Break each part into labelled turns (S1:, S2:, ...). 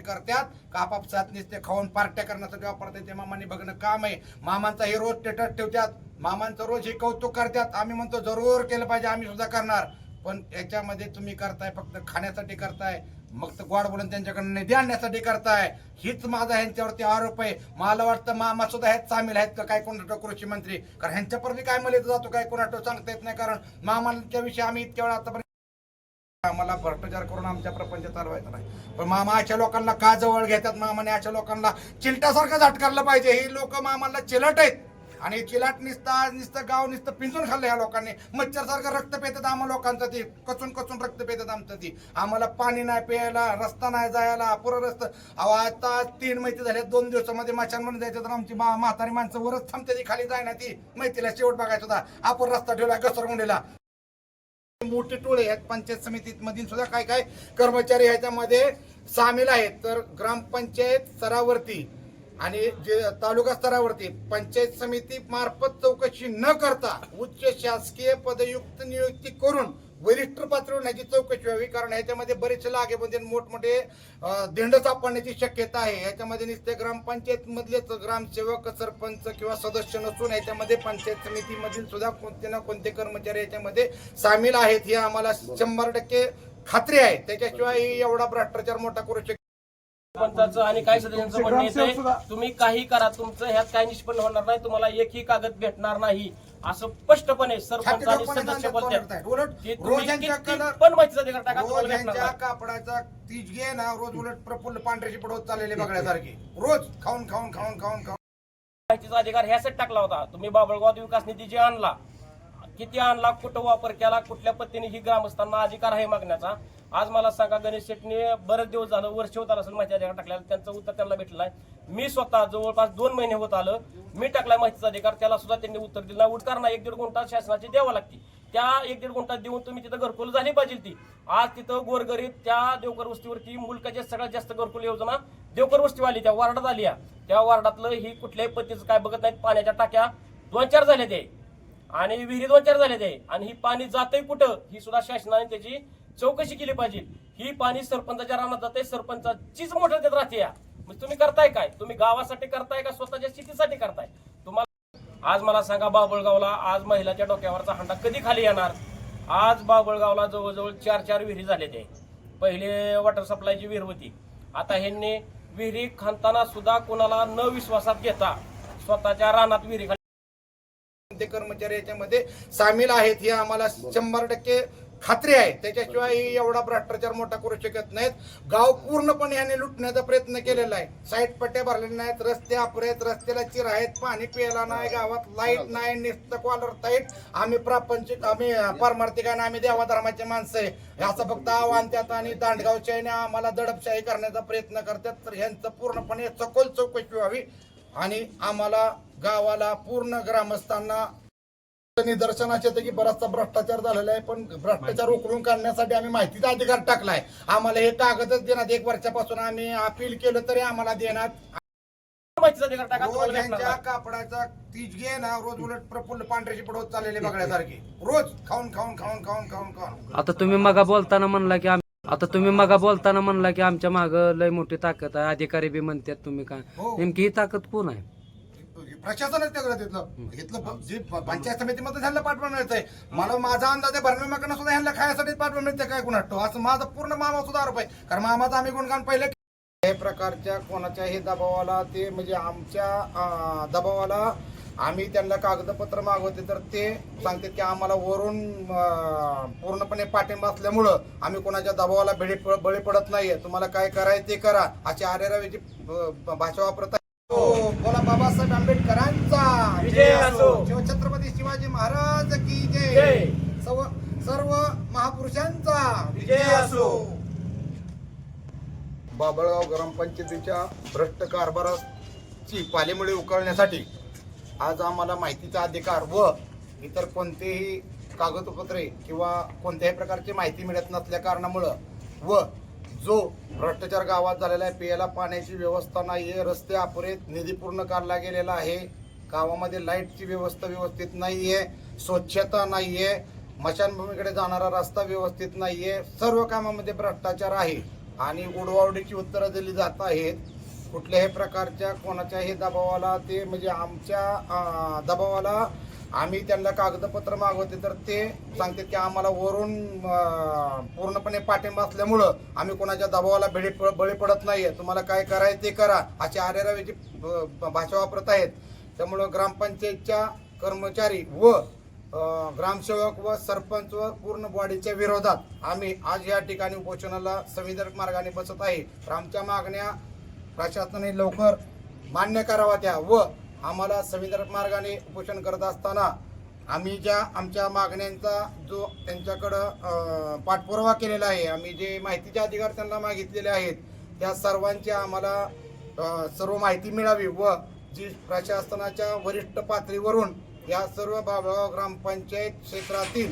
S1: करतात का आपापसात नुसते खाऊन पार्ट्या करण्यासाठी वापरतात ते मामाने बघणं काम आहे. मामांचा हे रोज स्टेटस ठेवतात, मामांचं रोज हे कौतुक करतात. आम्ही म्हणतो जरूर केलं पाहिजे, आम्ही सुद्धा करणार. पण याच्यामध्ये तुम्ही करताय फक्त खाण्यासाठी करताय, मग तर गोड बोलून त्यांच्याकडून निधी आणण्यासाठी करताय. हीच माझा ह्यांच्यावरती आरोप आहे. मला वाटतं मामा सुद्धा ह्यात सामील आहेत का काय कोणाटो कृषी मंत्री, कारण ह्यांच्यापर्यंत काय मला जातो काय कोणाटो सांगता येत नाही. कारण मामांच्या विषयी आम्ही इतक्या वेळा आतापर्यंत आम्हाला भ्रष्टाचार करून आमच्या प्रपंच चालवायचा नाही, पण मामा अशा लोकांना का जवळ घेतात. मामाने अशा लोकांना चिलटासारखं झटकारलं पाहिजे. ही लोक मामाला चिलट आहेत आणि चिलाट नुसतं गाव नुसतं पिंजून खाल्लं ह्या लोकांनी. मच्छरसारखं रक्त पेतात आम्हा लोकांचं, ती कचून कचून रक्त पेतात आमचं. ती आम्हाला पाणी नाही प्यायला, रस्ता नाही जायला, पुरं रस्ता. अहो आता 3 मैती झाल्या, 2 दिवसामध्ये माशान म्हणून जायचं तर आमची म्हातारी माणसं वरच थांबते, ती खाली जाय ना. ती मैतीला शेवट बघायचा होता, आपण रस्ता ठेवला घसरगुंडीला. मोठे टोळे आहेत पंचायत समितीमधील सुद्धा काय काय कर्मचारी ह्याच्यामध्ये सामील आहेत. तर ग्रामपंचायत स्तरावरती आणि जे तालुका स्तरावरती पंचायत समिती मार्फत चौकशी न करता उच्च शासकीय पदयुक्त नियुक्ती करून वरिष्ठ पातळीवर ह्याची चौकशी व्हावी. कारण ह्याच्यामध्ये बरेचसे लागेबंधे मोठमोठे देंड सापडण्याची शक्यता आहे. ह्याच्यामध्ये नुसते ग्रामपंचायत मधलेच ग्रामसेवक, सरपंच किंवा सदस्य नसून ह्याच्यामध्ये पंचायत समितीमधील सुद्धा कोणते ना कोणते कर्मचारी याच्यामध्ये सामील आहेत. ही आम्हाला 100% खात्री आहे. त्याच्याशिवाय एवढा भ्रष्टाचार मोठा करू शकतो.
S2: सरपंचाचं आणि काही सदस्यांचं म्हणणं येतंय तुम्ही काही करा, तुमचं ह्यात काही निष्पन्न होणार नाही, तुम्हाला एकही कागद भेटणार नाही, असं स्पष्टपणे सरपंच आणि सदस्य बोलतात. पण माहितीचा अधिकार टाका, तुम्हाला भेटणार नाही.
S1: कापडाचा तीज घे ना, रोज उलट प्रफुल्ल पांढऱ्याची पडवत चाललेले बघण्यासारखी, रोज खाऊन खाऊन खाऊन खाऊन खाऊन.
S2: माहितीचा अधिकार ह्यासाठी टाकला होता. तुम्ही बाबळगाव विकास निधी जे आणला, किती आणला, कुठं वापर केला, कुठल्या पद्धतीने ही ग्रामस्थांना अधिकार आहे मागण्याचा. आज मला सांगा, गणेश शेट्टीने बरेच दिवस झालं, वर्ष होत आलं असेल माहिती अधिकार टाकल्याला, त्यांचं उत्तर त्यांना भेटलं आहे. मी स्वतः जवळपास 2 महिने होत आलं, मी टाकलाय माहितीचा अधिकार, त्याला सुद्धा त्यांनी उत्तर दिलं नाही. उडकार ना 1-1.5 गुंठा शासनाची द्यावा लागते, त्या 1-1.5 गुंठा देऊन तुम्ही तिथं घरकुल झाली पाहिजे. ती आज तिथं गोरगरीब त्या देवकर वस्तीवरती मुलकाच्या सगळ्यात जास्त घरकुल योजना देवकर वस्तीवाली त्या वार्डात आली. त्या वार्डातलं ही कुठल्याही पद्धतीचं काय बघत नाहीत. पाण्याच्या टाक्या 2-4 झाल्या ते आणि विहिरी 2-4 झाले ते, आणि ही पाणी जातंय कुठं ही सुद्धा शासनाने त्याची चौकशी केली पाहिजे. ही पाणी सरपंचाच्या रानात जाते, सरपंचाचीच मोठं देत राहते. मग तुम्ही करताय काय? तुम्ही गावासाठी करताय का स्वतःच्या शेतीसाठी करताय? तुम्हाला आज मला सांगा, बाबळगावला आज महिलाच्या डोक्यावरचा हंडा कधी खाली येणार? आज बाबळगावला जवळजवळ 4 विहिरी झाले ते. पहिले वॉटर सप्लायची विहीर होती, आता ह्यांनी विहिरी खणताना सुद्धा कोणाला न विश्वासात घेता स्वतःच्या रानात विहिरी
S1: ते कर्मचारी याच्यामध्ये सामील आहेत. ही आम्हाला 100% खात्री आहे. त्याच्याशिवाय एवढा भ्रष्टाचार मोठा करू शकत नाहीत. गाव पूर्णपणे याने लुटण्याचा प्रयत्न केलेला आहे. साईड पट्ट्या भरलेल्या नाहीत, रस्ते अपुरेत, रस्त्याला चिर आहेत, पाणी प्यायला नाही, गावात लाईट नाही, नुसतं कॉलर टाईट. आम्ही प्रापंचिक, आम्ही पारमार्थिक आणि आम्ही देवाधर्माचे माणसं आहे असं फक्त आव्हान त्यात, आणि दांडगावशाहीने आम्हाला दडपशाही करण्याचा प्रयत्न करतात. तर ह्यांचं पूर्णपणे सखोल चौकशी व्हावी आणि आम्हाला गावाला पूर्ण ग्रामस्थांना निदर्शनास येतं की बराचसा भ्रष्टाचार झालेला आहे. पण भ्रष्टाचार उकळून काढण्यासाठी आम्ही माहितीचा अधिकार टाकलाय. आम्हाला हे कागदच देण्यात 1 वर्षापासून आम्ही अपील केलं तरी आम्हाला देण्यात.
S2: माहितीचा अधिकार टाका,
S1: रोज यांच्या कापडाचा तीज घे ना, रोज उलट प्रफुल्ल पांढऱ्याची पडवत चाललेले बघण्यासारखी, रोज खाऊन खाऊन खाऊन खाऊन खाऊन खाऊन.
S3: आता तुम्ही मगा बोलताना म्हणला की आमच्या माग लय मोठी ताकद आहे, अधिकारी बी म्हणतात. तुम्ही काय नेमकी ही ताकद कोण आहे?
S1: प्रशासनच तेवढं इथलं जे पंचायत समितीमध्ये ह्यांना पाठवा मिळतंय. मला माझा अंदाज आहे भरमेमाकडनं सुद्धा ह्यांना खायसाठी पाठवा मिळते काय कुणाटो, असं माझा पूर्ण मामा सुद्धा आरोप आहे. कारण मामाचा आम्ही गुणगान पहिले हे प्रकारच्या कोणाच्याही दबावाला, ते म्हणजे आमच्या दबावाला आम्ही त्यांना कागदपत्र मागवते तर ते सांगतात की आम्हाला वरून पूर्णपणे पाठिंबा असल्यामुळं आम्ही कोणाच्या दबावाला बळी पडत नाहीये, तुम्हाला काय करायचं ते करा, अशी आरेरावीची भाषा वापरत. बोला बाबासाहेब आंबेडकरांचा
S2: विजय असो.
S1: छत्रपती शिवाजी महाराज की जय. सर्व महापुरुषांचा
S2: विजय असो.
S1: बाबळगाव ग्रामपंचायतीच्या भ्रष्ट कारभाराची पालेमुळे उकळण्यासाठी आज आम्हाला माहितीचा अधिकार व इतर कोणतेही कागदपत्रे किंवा कोणत्याही प्रकारची माहिती मिळत नसल्या कारणामुळं व जो भ्रष्टाचार गावात झालेला आहे, प्यायला पाण्याची व्यवस्था नाही आहे, रस्ते अपुरेत, निधी पूर्ण काढला गेलेला आहे, गावामध्ये लाईटची व्यवस्था व्यवस्थित नाही आहे, स्वच्छता नाही आहे, स्मशानभूमीकडे जाणारा रस्ता व्यवस्थित नाही आहे, सर्व कामामध्ये भ्रष्टाचार आहे. आणि उडवाउडीची उत्तरं दिली जात आहेत. कुठल्याही प्रकारच्या कोणाच्याही दबावाला ते म्हणजे आमच्या दबावाला आम्ही त्यांना कागदपत्र मागवते तर ते सांगतात की आम्हाला वरून पूर्णपणे पाठिंबा असल्यामुळं आम्ही कोणाच्या दबावाला बळी पडत नाहीये, तुम्हाला काय करायचं ते करा अशी आरेरावीची भाषा वापरत आहेत. त्यामुळं ग्रामपंचायतच्या कर्मचारी व ग्रामसेवक व सरपंच व पूर्ण बॉडीच्या विरोधात आम्ही आज या ठिकाणी उपोषणाला संविधानिक मार्गाने बसत आहे. तर आमच्या मागण्या प्रशासनाने लवकर मान्य करावा त्या व आम्हाला संविधानिक मार्गाने उपोषण करत असताना आम्ही ज्या आमच्या मागण्यांचा जो त्यांच्याकडं पाठपुरावा केलेला आहे, आम्ही जे माहितीचे अधिकार त्यांना मागितलेले आहेत त्या सर्वांची आम्हाला सर्व माहिती मिळावी व जी प्रशासनाच्या वरिष्ठ पातळीवरून या सर्व बाबळगाव ग्रामपंचायत क्षेत्रातील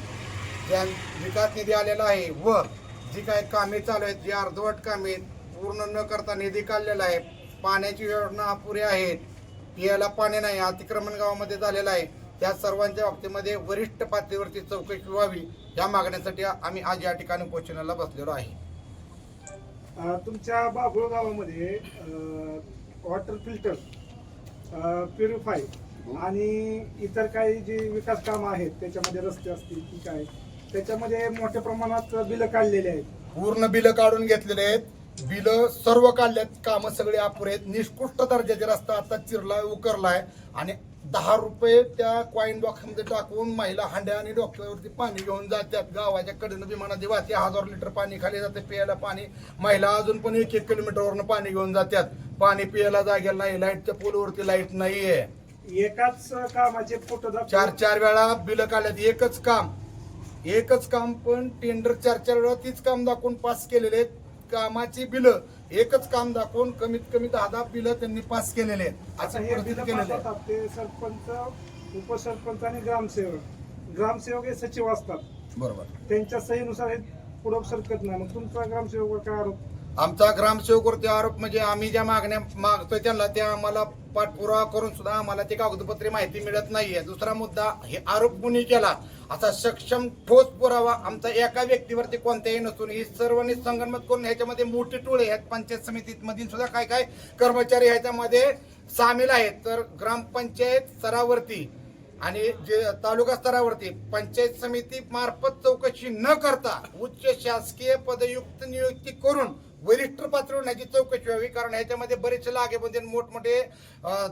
S1: ज्या विकास निधी आलेला आहे व जी काही कामे चालू आहेत, जी अर्धवट कामे पूर्ण न करता निधी काढलेला आहे, पाण्याची योजना अपुरी आहेत, पियाला पाणी नाही, अतिक्रमण गावामध्ये झालेलं आहे, त्या सर्वांच्या बाबतीमध्ये वरिष्ठ पातळीवरती चौकशी व्हावी या मागण्यासाठी आम्ही आज या ठिकाणी उपोषणाला बसलेलो आहे.
S4: तुमच्या बाभूळ गावामध्ये वॉटर फिल्टर, प्युरिफाय आणि इतर काही जी विकास कामं आहेत त्याच्यामध्ये रस्ते असतील की काय त्याच्यामध्ये मोठ्या प्रमाणात बिलं काढलेली आहेत.
S1: पूर्ण बिलं काढून घेतलेले आहेत, बिलं सर्व काढल्यात, कामं सगळे अपुरे आहेत. निष्कृष्ट दर्जाचे रस्ता आता चिरलाय उकरलाय आणि 10 रुपये त्या कॉईन बॉक्समध्ये टाकून महिला हांड्या आणि डोक्यावरती पाणी घेऊन जातात. गावाच्या कडेनं विमानाची वाहते 1000 लिटर पाणी खाली जाते प्यायला पाणी. महिला अजून पण 1-1 किलोमीटरवरनं पाणी घेऊन जातात. पाणी पियाला जागेला नाही, लाईटच्या पोलवरती लाईट नाहीये.
S4: एकाच कामाचे फोटो
S1: 4-4 वेळा बिलं काढल्यात. एकच काम पण टेंडर 4-4 वेळा तीच काम दाखवून पास केलेले आहेत. कामाची बिलं एकच काम दाखवून कमीत कमी 10 बिलं त्यांनी पास केलेले आहेत. असं परिस्थिती केलेलं आहे.
S4: ते सरपंच, उपसरपंच आणि ग्रामसेवक हे सचिव असतात.
S1: बरोबर.
S4: त्यांच्या सहीनुसार हे पुढे सरकत नाही. मग तुमचा ग्रामसेवक काय आरोप?
S1: आमचा ग्रामसेवकवरती आरोप म्हणजे आम्ही ज्या मागण्या मागतोय त्यांना त्या आम्हाला पाठपुरावा करून सुद्धा आम्हाला ते कागदपत्रे माहिती मिळत नाहीये. दुसरा मुद्दा, हे आरोप कुणी केला असा सक्षम ठोस पुरावा आमचा एका व्यक्तीवरती कोणत्याही नसून ही सर्वांनी संगनमत करून ह्याच्यामध्ये मोठे टोळे आहेत. पंचायत समितीमधील सुद्धा काय काय कर्मचारी ह्याच्यामध्ये सामील आहेत. तर ग्रामपंचायत स्तरावरती आणि जे तालुका स्तरावरती पंचायत समिती मार्फत चौकशी न करता उच्च शासकीय पदयुक्त नियुक्ती करून वरिष्ठ पातळीवर ह्याची चौकशी व्हावी. कारण ह्याच्यामध्ये बरेचसे लागेबंधे मोठमोठे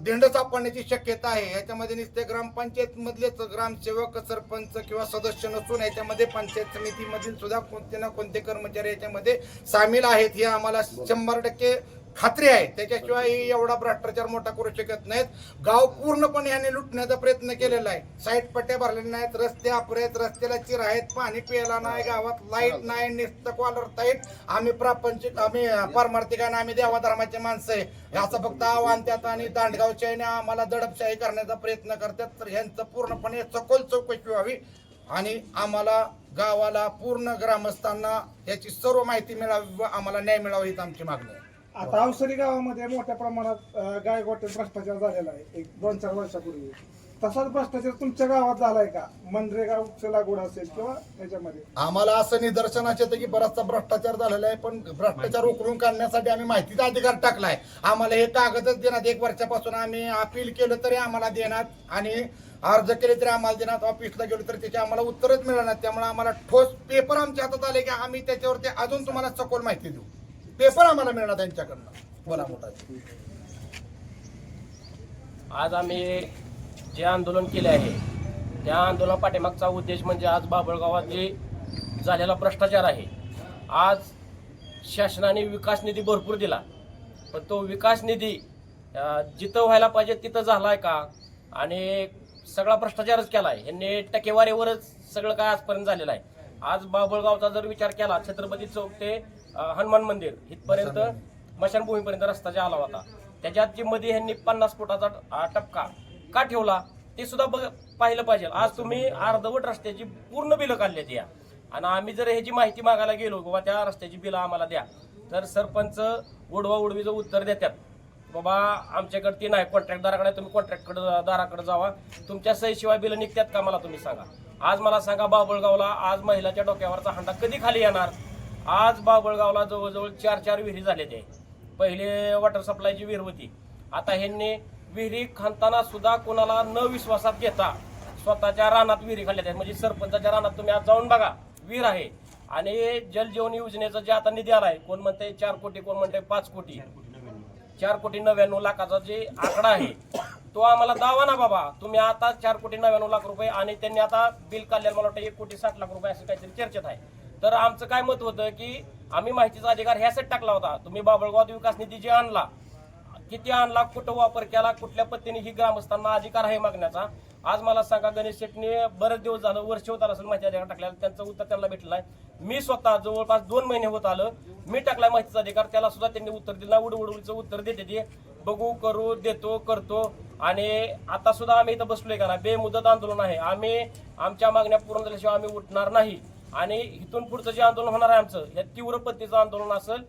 S1: धेंड सापडण्याची शक्यता आहे. ह्याच्यामध्ये नुसते ग्रामपंचायत मधलेच ग्रामसेवक, सरपंच किंवा सदस्य नसून ह्याच्यामध्ये पंचायत समितीमधील सुद्धा कोणते ना कोणते कर्मचारी याच्यामध्ये सामील आहेत. हे आम्हाला 100% खात्री आहे. त्याच्याशिवाय एवढा भ्रष्टाचार मोठा करू शकत नाहीत. गाव पूर्णपणे याने लुटण्याचा प्रयत्न केलेला आहे. साईड पट्ट्या भरलेल्या नाहीत, रस्ते अपुरे आहेत, रस्त्याला चिर आहेत, पाणी प्यायला नाही, गावात लाईट नाही, नुसतं कॉलर ताईट. आम्ही प्रापंचिक, आम्ही पारमार्थिकाने, आम्ही देवाधर्माचे माणसं आहे. ह्याचं फक्त आव्हान त्यात आणि दांडगावशाहीने आम्हाला दडपशाही करण्याचा प्रयत्न करतात. तर ह्यांचं पूर्णपणे सखोल चौकशी व्हावी आणि आम्हाला गावाला पूर्ण ग्रामस्थांना याची सर्व माहिती मिळावी व आम्हाला न्याय मिळावा हीच आमची मागणी आहे.
S4: आता अवसरी गावामध्ये मोठ्या प्रमाणात गायगोटे भ्रष्टाचार झालेला आहे 1-2-4 वर्षापूर्वी. तसाच भ्रष्टाचार तुमच्या गावात झालाय का? मनरेगा वृक्ष लागवड असेल किंवा याच्यामध्ये?
S1: आम्हाला असं निदर्शनास येतं की बराचसा भ्रष्टाचार झालेला आहे. पण भ्रष्टाचार उकरून काढण्यासाठी आम्ही माहितीचा अधिकार टाकलाय. आम्हाला हे कागदच देण्यात 1 वर्षापासून आम्ही अपील केलं तरी आम्हाला देण्यात आणि अर्ज केले तरी आम्हाला देण्यात, ऑफिसला गेलो तर त्याचे आम्हाला उत्तरच मिळणार. त्यामुळे आम्हाला ठोस पेपर आमच्या हातात आले की आम्ही त्याच्यावरती अजून तुम्हाला सखोल माहिती देऊ. पेपर आम्हाला मिळणार त्यांच्याकडनं. बोला मोठा.
S2: आज आम्ही जे आंदोलन केले आहे त्या आंदोलन पाठीमागचा उद्देश म्हणजे आज बाभळगावात जे झालेला भ्रष्टाचार आहे. आज शासनाने विकास निधी भरपूर दिला, पण तो विकास निधी जिथं व्हायला पाहिजे तिथं झालाय का? आणि सगळा भ्रष्टाचारच केला आहे. यांनी टक्केवारीवरच सगळं काय आजपर्यंत झालेलं आहे. आज बाभळगावचा जर विचार केला, छत्रपती चौक ते हनुमान मंदिर इथपर्यंत स्मशानभूमीपर्यंत रस्ता जे आला होता, त्याच्यात जी मध्ये ह्यांनी 50 फुटाचा टपका का ठेवला ते सुद्धा पाहिलं पाहिजे. आज तुम्ही अर्धवट रस्त्याची पूर्ण बिलं काढल्यात या, आणि आम्ही जर ह्याची माहिती मागायला गेलो बाबा त्या रस्त्याची बिलं आम्हाला द्या, तर सरपंच उडवा उडवीचं उत्तर देतात, बाबा आमच्याकडे ती नाही, कॉन्ट्रॅक्टदाराकडे, तुम्ही कॉन्ट्रॅक्टदाराकडे जावा, तुमच्या सहीशिवाय बिलं निघतात का मला तुम्ही सांगा. आज मला सांगा बाभळगावला आज महिलाच्या डोक्यावरचा हांडा कधी खाली येणार? आज बाबळगावला जवळजवळ 4 विहिरी झाल्या ते. पहिले वॉटर सप्लायची विहीर होती. आता ह्यांनी विहिरी खांदताना सुद्धा कोणाला न विश्वासात घेता स्वतःच्या रानात विहिरी खाल्ल्या आहेत. म्हणजे सरपंचाच्या रानात तुम्ही आज जाऊन बघा, विहीर आहे. आणि जल जीवन योजनेचा जे आता निधी आलाय, कोण म्हणते 4 कोटी, कोण म्हणते 5 कोटी, 4,99,00,000 जे आकडा आहे तो आम्हाला दावा ना बाबा. तुम्ही आता 4,99,00,000 रुपये आणि त्यांनी आता बिल काढल्याला मला वाटतं 1,60,00,000 रुपये असं काहीतरी चर्चेत आहे. तर आमचं काय मत होतं की आम्ही माहितीचा अधिकार ह्यासाठी टाकला होता. तुम्ही बाबळगावात विकास निधी जे आणला, किती आणला, कुठं वापर केला, कुठल्या पद्धतीने ही ग्रामस्थांना अधिकार आहे मागण्याचा. आज मला सांगा, गणेश शेट्टी बरेच दिवस झालं, वर्ष होत आलं असेल माहिती अधिकार टाकल्याला, त्यांचं उत्तर त्यांना भेटलं आहे. मी स्वतः जवळपास 2 महिने होत आलं, मी टाकलाय माहितीचा अधिकार, त्याला सुद्धा त्यांनी उत्तर दिलं. उडउडवीचं उत्तर देते ते, बघू, करू, देतो, करतो. आणि आता सुद्धा आम्ही इथं बसलोय का ना, बेमुदत आंदोलन आहे. आम्ही आमच्या मागण्या पूर्ण झाल्याशिवाय आम्ही उठणार नाही. आणि इथून पुढचं जे आंदोलन होणार आहे आमचं, या तीव्र पद्धतीचं आंदोलन असेल,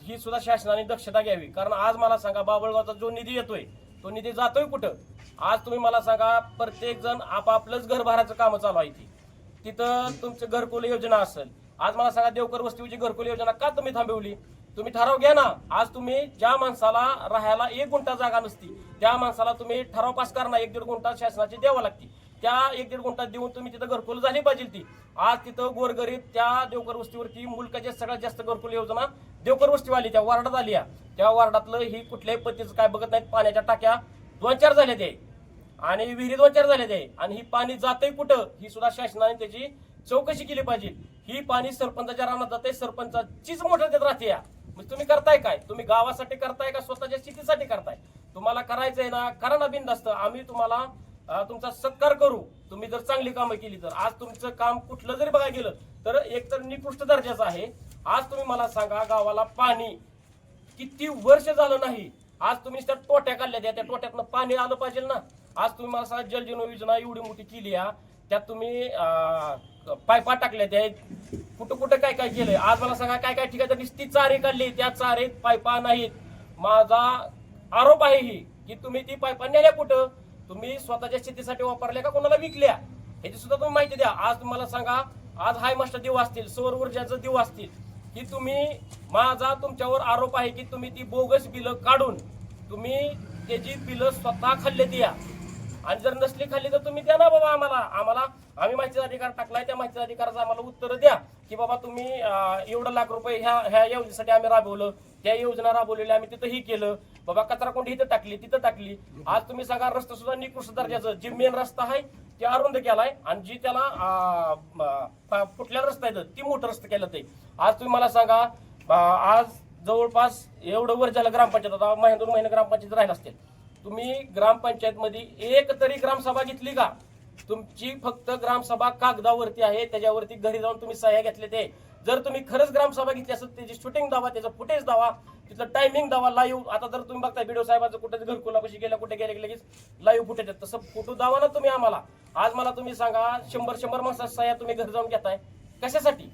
S2: ही सुद्धा शासनाने दक्षता घ्यावी. कारण आज मला सांगा, बाबळगावचा जो निधी येतोय तो निधी जातोय कुठं? आज तुम्ही मला सांगा, प्रत्येक जण आपापलंच घर भरायचं काम चालू आहे. तिथं तुमचं घरकुल योजना असेल. आज मला सांगा, देवकर वस्तीची घरकुल योजना का तुम्ही थांबवली? तुम्ही ठराव घ्या ना. आज तुम्ही ज्या माणसाला राहायला 1 गुंठा जागा नसती, त्या माणसाला तुम्ही ठराव पास करा, 1-1.5 गुंठा शासनाची द्यावं लागते. त्या 1-1.5 गुंठा देऊन तुम्ही तिथं घरकुल झाली पाहिजे. ती आज तिथं गोरगरीब त्या देवकर वस्तीवरती मुलकाच्या सगळ्यात जास्त घरकुल योजना देवकर वस्तीवाली त्या वार्डात आली. त्या वार्डातलं ही कुठल्याही पद्धतीचं काय बघत नाहीत. पाण्याच्या टाक्या 2-4 झाल्या ते आणि विहिरी 2-4 झाल्या ते. आणि ही पाणी जातंय कुठं, ही सुद्धा शासनाने त्याची चौकशी केली पाहिजे. ही पाणी सरपंचाच्या रानात जाते, सरपंचाचीच मोटर देत राहते. म्हणजे तुम्ही करताय काय? तुम्ही गावासाठी करताय का स्वतःच्या शेतीसाठी करताय? तुम्हाला करायचंय ना, करा ना बिनधास्त. आम्ही तुम्हाला तुमचा सत्कार करू, तुम्ही जर चांगली कामं केली तर. आज तुमचं काम कुठलं जरी बघायला गेलं तर एकतर निकृष्ट दर्जाचं आहे. आज तुम्ही मला सांगा, गावाला पाणी किती वर्ष झालं नाही. आज तुम्ही त्या टोट्या काढल्या, त्या टोट्यातनं पाणी आलं पाहिजे ना. आज तुम्ही मला सांगा, जल जीवन योजना एवढी मोठी केली आहे, त्यात तुम्ही पायपा टाकल्या, त्या कुठं कुठं काय काय केलंय. आज मला सांगा, काय काय ठिकाणी नुसती चारे काढली, त्या चारेत पायपा नाहीत. माझा आरोप आहे ही की तुम्ही ती पायपा नेल्या कुठं? तुम्ही स्वतःच्या शेतीसाठी वापरल्या का कोणाला विकल्या? ह्याची सुद्धा तुम्ही माहिती द्या. आज तुम्हाला सांगा, आज हाय मास्टर देव असतील, सौर ऊर्जाचं देव असतील, की तुम्ही, माझा तुमच्यावर आरोप आहे की तुम्ही ती बोगस बिलं काढून तुम्ही त्याची बिलं स्वतः खाल्ली द्या. आणि जर नसली खाल्ली तर तुम्ही द्या ना बाबा आम्हाला. आम्ही माहितीचा अधिकार टाकलाय, त्या माहितीचा अधिकाराचं आम्हाला उत्तर द्या की बाबा तुम्ही एवढं लाख रुपये ह्या योजनेसाठी आम्ही राबवलं, त्या योजना राबवलेल्या आम्ही तिथंही केलं. बाबा कचरा कोंडी इथं टाकली, तिथं टाकली. आज तुम्ही सांगा, रस्ता सुद्धा निकृष्ट दर्जाचं, जे मेन रस्ता आहे ते अरुंद केलाय आणि जी त्याला फुटलेला रस्ता आहे ती मोठं रस्ता केलं ते. आज तुम्ही मला सांगा, आज जवळपास एवढं वर्ष झालं ग्रामपंचायत, आता 2 महिने ग्रामपंचायत राहिला असतील. तुम्ही ग्रामपंचायत मध्ये एक तरी ग्रामसभा घेतली का? तुमची फक्त ग्रामसभा कागदावरती आहे, त्याच्यावरती घरी जाऊन तुम्ही सह्या घेतले ते. जर तुम्ही खरंच ग्रामसभा घेतली असेल, त्याची शूटिंग दावा, त्याचं फुटेज दावा, तिथलं टायमिंग दावा, लाईव्ह. आता जर तुम्ही बघताय व्हिडिओ साहेबांचं कुठे घरकुलापाशी गेल्या, कुठे गेले लगेच लाईव्ह फुटेज आहेत, तसं फोटो दावा ना तुम्ही आम्हाला. आज मला तुम्ही सांगा, 100 माणसाच्या सह्या तुम्ही घरी जाऊन घेताय कशासाठी?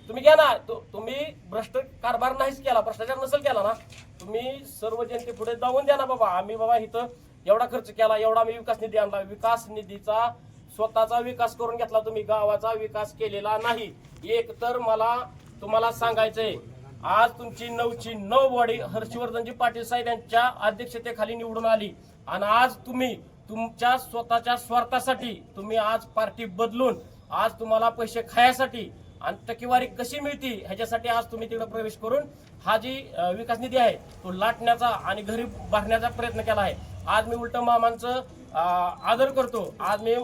S2: तुम्ही घ्या ना. तुम्ही भ्रष्ट कारभार नाहीच केला, भ्रष्टाचार नसेल केला ना, तुम्ही सर्व जनते पुढे जाऊन द्या ना बाबा. आम्ही बाबा इथं एवढा खर्च केला, एवढा आम्ही विकास निधी आणला, विकास निधीचा स्वतःचा विकास करून घेतला, तुम्ही गावाचा विकास केलेला नाही. एक तर मला तुम्हाला सांगायचंय, आज तुमची 9ची 9 बॉडी हर्षवर्धनजी पाटील साहेब यांच्या अध्यक्षतेखाली निवडून आली आणि आज तुम्ही तुमच्या स्वतःच्या स्वार्थासाठी तुम्ही आज पार्टी बदलून आज तुम्हाला पैसे खायासाठी आणि टक्केवारी कशी मिळती ह्याच्यासाठी आज तुम्ही तिकडे प्रवेश करून हा जी विकास निधी आहे तो लाटण्याचा आणि घरी भरण्याचा प्रयत्न केला आहे. आज मी उलट मामांचं आदर करतो. आज मी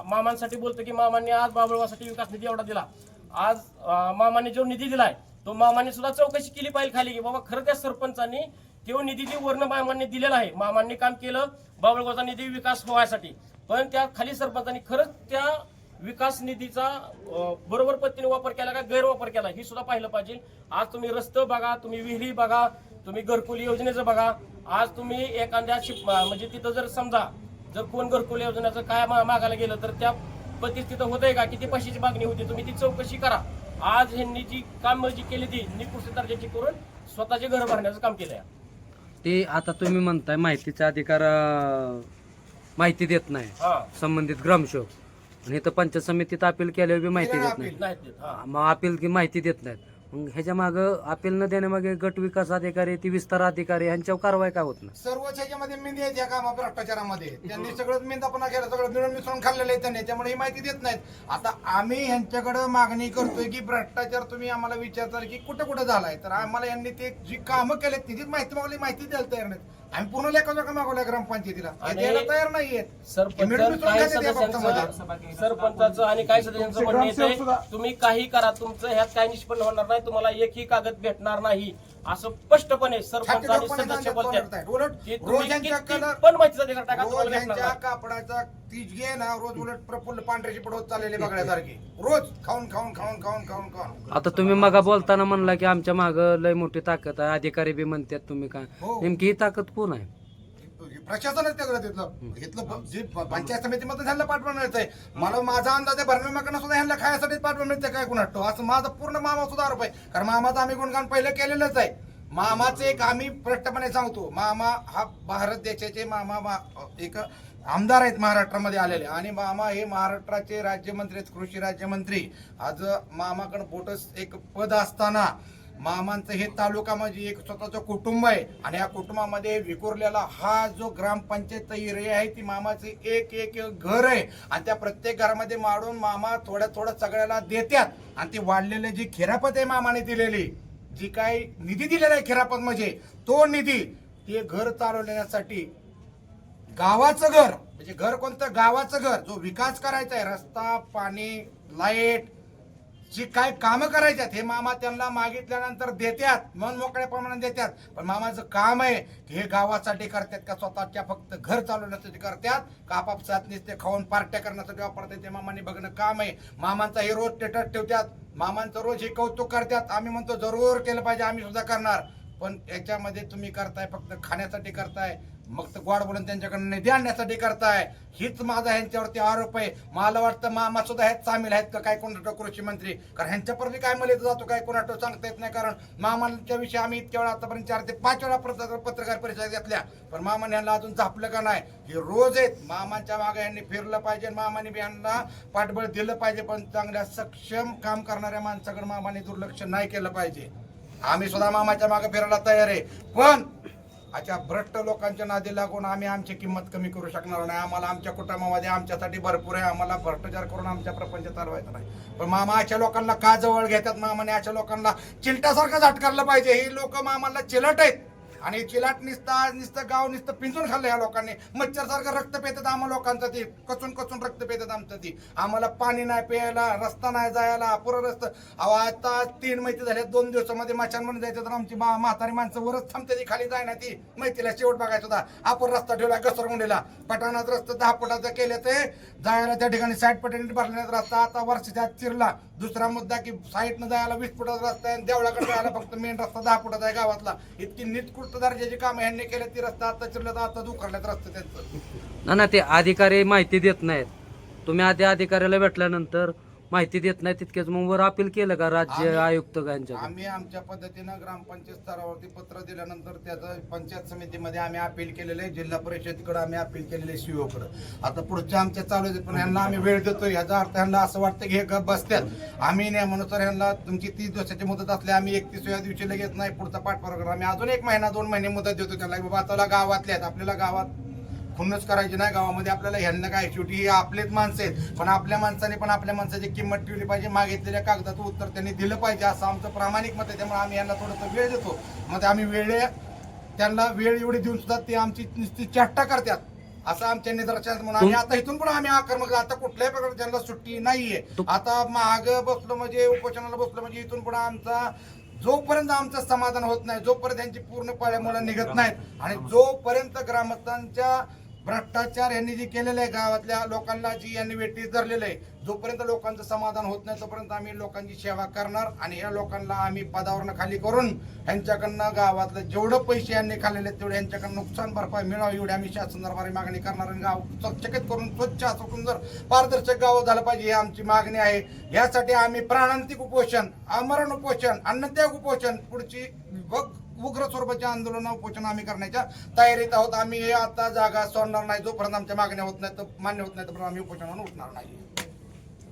S2: मामांसाठी बोलतो की मामांनी आज बाबळगावसाठी विकास निधी एवढा दिला. आज मामांनी जो निधी दिलाय तो मामांनी सुद्धा चौकशी केली पाहिजे खाली की बाबा खरं त्या सरपंचांनी तो निधी वर्ण मामांनी दिलेला आहे. मामांनी काम केलं बाबळगावचा निधी विकास व्हायसाठी, पण त्या खाली सरपंचांनी खरंच त्या विकास निधीचा बरोबर पद्धतीने वापर केला का गैरवापर केला ही सुद्धा पाहिलं पाहिजे. आज तुम्ही रस्ते बघा, तुम्ही विहिरी बघा, तुम्ही घरकुल योजनेचं बघा. आज तुम्ही एखाद्या म्हणजे तिथं जर समजा जर कोण घरकुल योजनेचं काय मागायला गेलं तर त्या पद्धतीत तिथं होतंय का, किती पैशाची मागणी होती, तुम्ही ती चौकशी करा. आज ह्यांनी जी काम जी केली ती निकृष्ट दर्जाची करून स्वतःचे घर भरण्याचं काम केलंय.
S3: ते आता तुम्ही म्हणताय माहितीचा अधिकार माहिती देत नाही संबंधित ग्रामसेवक, आणि इथं पंचायत समितीत अपील केल्यावर बी माहिती देत नाही. मग अपील की माहिती देत नाहीत. मग ह्याच्या मागं अपील न देण्यामागे गट विकास अधिकारी ती विस्तार अधिकारी यांच्यावर कारवाई काय होत नाही?
S1: सर्वच ह्याच्यामध्ये मेंदी आहेत या कामा भ्रष्टाचारामध्ये. त्यांनी सगळं मेंदापणा केला, सगळं मिळून मिसळून खाल्लेलं आहे त्यांनी, त्यामुळे ही माहिती देत नाहीत. आता आम्ही ह्यांच्याकडे मागणी करतोय की भ्रष्टाचार तुम्ही आम्हाला विचारता की कुठं कुठं झालाय, तर आम्हाला यांनी ते जी कामं केलेत तिचीच माहिती मागली, माहिती द्यायला तयार नाहीत. आम्ही पूर्ण लेखा मागवल्या ग्रामपंचायतीला, ते द्यायला तयार नाहीयेत.
S2: सरपंचाचं आणि काही सदस्यांचं म्हणणं येतंय तुम्ही काही करा, तुमचं ह्यात काही निष्पन्न होणार नाही, तुम्हाला एकही कागद भेटणार नाही, असं स्पष्टपणे सरपंच आणि सदस्य बोलतात. की तुम्ही किती पण माहितीचा अधिकार टाका, तुम्हाला भेटणार नाही.
S1: कापडाचा तीज घे ना, रोज उलट प्रफुल्ल पांढऱ्याची पडवत चाललेली बघण्यासारखी, रोज खाऊन खाऊन खाऊन खाऊन खाऊन खाऊन.
S3: आता तुम्ही मगा बोलताना म्हणला की आमच्या मागं लय मोठी ताकद आहे, अधिकारी बी म्हणतात, तुम्ही काय
S1: हो.
S3: नेमकी ही ताकद कोण आहे?
S1: प्रशासनच त्याकडे तिथलं जे पंचायत समितीमध्ये ह्यांना पाठवून मिळतंय. मला माझा अंदाज आहे भरण्याकडनं सुद्धा ह्यांना खायसाठी पाठवून मिळते काय कुणाटो, असं माझं पूर्ण मामा सुद्धा आरोप आहे. कारण मामाचं आम्ही गुणगान पहिलं केलेलंच आहे. मामाचं एक आम्ही स्पष्टपणे सांगतो, मामा हा भारत देशाचे मामा एक आमदार आहेत महाराष्ट्रामध्ये आलेले, आणि मामा हे महाराष्ट्राचे राज्यमंत्री आहेत, कृषी राज्यमंत्री. आज मामाकडे बोटस एक पद असताना मामांचं हे तालुका म्हणजे एक स्वतःचं कुटुंब आहे, आणि या कुटुंबामध्ये विखुरलेला हा जो ग्रामपंचायत एरिया आहे ती मामाचे एक एक घर आहे, आणि त्या प्रत्येक घरामध्ये माडून मामा थोडं थोडं सगळ्याला देतात. आणि ती वाढलेली जी खिरापत आहे मामाने दिलेली, जी काही निधी दिलेला आहे खिरापत म्हणजे तो निधी, ते घर चालवण्यासाठी गावाचं घर म्हणजे घर कोणतं, गावाचं घर जो विकास करायचा आहे, रस्ता, पाणी, लाईट, जी काय कामं करायच्यात हे मामा त्यांना मागितल्यानंतर देतात, मन मोकळ्या प्रमाणात देतात. पण मामाचं काम आहे की हे गावासाठी करतात का स्वतःच्या फक्त घर चालवण्यासाठी करतात का आपापसात नुसते खाऊन पार्ट्या करण्यासाठी वापरतात, ते मामाने बघणं काम आहे. मामांचा हे रोज स्टेटस ठेवतात, मामांचं रोज हे कौतुक करतात. आम्ही म्हणतो जरूर केलं पाहिजे, आम्ही सुद्धा करणार. पण याच्यामध्ये तुम्ही करताय फक्त खाण्यासाठी करताय, मग तर गोड बोलून त्यांच्याकडून निधी आणण्यासाठी करताय. हीच माझा ह्यांच्यावरती आरोप आहे. मला वाटतं मामा सुद्धा ह्यात सामील आहेत का काय कोणाटो कृषी मंत्री, कारण ह्यांच्यापर्यंत काय मला जातो काय कोणाटो सांगता येत नाही. कारण मामांच्या विषयी आम्ही इतक्या वेळा आतापर्यंत 4 ते 5 वेळा पत्रकार परिषद घेतल्या, पण मामाने ह्यांना अजून झापलं का नाही. हे रोज आहेत, मामांच्या मागे यांनी फिरलं पाहिजे, मामाने बी यांना पाठबळ दिलं पाहिजे. पण चांगल्या सक्षम काम करणाऱ्या माणसाकडे मामाने दुर्लक्ष नाही केलं पाहिजे. आम्ही सुद्धा मामाच्या मागे फिरायला तयार आहे, पण अशा भ्रष्ट लोकांच्या नादी लागून आम्ही आमची किंमत कमी करू शकणार नाही. आम्हाला आमच्या कुटुंबामध्ये आमच्यासाठी भरपूर आहे, आम्हाला भ्रष्टाचार करून आमच्या प्रपंच चालवायचा नाही. पण मामा अशा लोकांना का जवळ घेतात, मामाने अशा लोकांना चिलटासारखं झटकारलं पाहिजे. ही लोक मामाला चिलट आहेत, आणि चिलाट नुसतं गाव नुसतं पिंजून खाल्लं या लोकांनी. मच्छरसारखं रक्त पेतात आम्हा लोकांचं, ती कचून कचून रक्त पेतात आमचं. ती आम्हाला पाणी नाही प्यायला, रस्ता नाही जायला, पुरं रस्ता. अहो आता 3 मैत्री झाल्या, 2 दिवसामध्ये माशांमध्ये जायचं तर आमची म्हातारी माणसं वरच थांबते, ती खाली जाय ना. ती मैत्रीला शेवट बघायचा होता. आपण रस्ता ठेवला घसरगुंडीला, पठाणात रस्ता 10 फुटाचा केले ते जायला त्या ठिकाणी 60 फुटांनी भरण्यात रस्ता आता वर्षाच्या चिरला. दुसरा मुद्दा की साईडनं जायला 20 फुटाचा रस्ता आहे, देवळाकडे जायला फक्त मेन रस्ता 10 फुटाचा आहे गावातला. इतकी निकृष्ट दर्जाची काम ह्यांनी केले, ती रस्ता आता चिरला तर आता दुखरल्यात रस्ते त्यांचं.
S3: ना ते अधिकारी माहिती देत नाहीत. तुम्ही आधी अधिकाऱ्याला भेटल्यानंतर माहिती देत नाही, तितकेच मग वर अपील केलं का राज्य आयुक्त यांच्या?
S1: आम्ही आमच्या पद्धतीनं ग्रामपंचायत स्तरावरती पत्र दिल्यानंतर त्याचं पंचायत समितीमध्ये आम्ही अपील केलेलं आहे, जिल्हा परिषदेकडे आम्ही अपील केलेलं आहे, सीओकडे. आता पुढच्या आमच्या चालू आहे, पण ह्यांना आम्ही वेळ देतो. ह्याचा अर्थ ह्यांना असं वाटतं की हे गप बसतात. आम्ही नियमानुसार ह्यांना तुमची 30 दिवसाची मुदत असली, आम्ही 31व्या दिवशी लगेच नाही पुढचा पाठपुरावा करणार. आम्ही अजून 1 महिना 2 महिने मुदत देतो त्यांना, बाबा आता गावातले आहेत, आपल्याला गावात खुन्नस करायची नाही. गावामध्ये आपल्याला ह्यांना काय, शेवटी हे आपलेच माणसं आहेत, पण आपल्या माणसाने पण आपल्या माणसाची किंमत ठेवली पाहिजे. मागितलेल्या कागदाचं उत्तर त्यांनी दिलं पाहिजे, असं आमचं प्रामाणिक मत आहे. त्यामुळे आम्ही यांना थोडंसं वेळ देतो. मग आम्ही त्यांना वेळ एवढी देऊन सुद्धा ते आमची नुसती चेष्टा करतात, असं आमच्या निदर्शनात. म्हणून आम्ही आता इथून पण आम्ही आक्रमक, आता कुठल्याही प्रकारे त्यांना सुट्टी नाहीये. आता महाग बसलो म्हणजे उपोषणाला बसलो म्हणजे इथून पुढे आमचा जोपर्यंत आमचं समाधान होत नाही, जोपर्यंत त्यांची पूर्ण पाळ्यामुळे निघत नाहीत, आणि जोपर्यंत ग्रामस्थांच्या भ्रष्टाचार यांनी जे केलेलं आहे, गावातल्या लोकांना जी यांनी वेठीस धरलेलं आहे, जोपर्यंत लोकांचं समाधान होत नाही तोपर्यंत आम्ही लोकांची सेवा करणार. आणि या लोकांना आम्ही पदावरनं खाली करून ह्यांच्याकडनं गावातलं जेवढं पैसे यांनी खाल्लेले आहेत तेवढे यांच्याकडनं नुकसान भरपाई मिळावी एवढी आम्ही शासन दरबारी मागणी करणार. आणि गाव चकचकीत करून स्वच्छ असं सुंदर पारदर्शक गाव झालं पाहिजे ही आमची मागणी आहे. यासाठी आम्ही प्राणांतिक उपोषण, आमरण उपोषण, अन्नत्याग उपोषण, पुढची उग्र स्वरूपाचे आंदोलन उपोषण आम्ही करण्याच्या तयारीत आहोत. आम्ही आता जागा सोडणार नाही जोपर्यंत आमच्या मागण्या होत नाही, तर मान्य होत नाही तोपर्यंत आम्ही उपोषणावर उठणार नाही.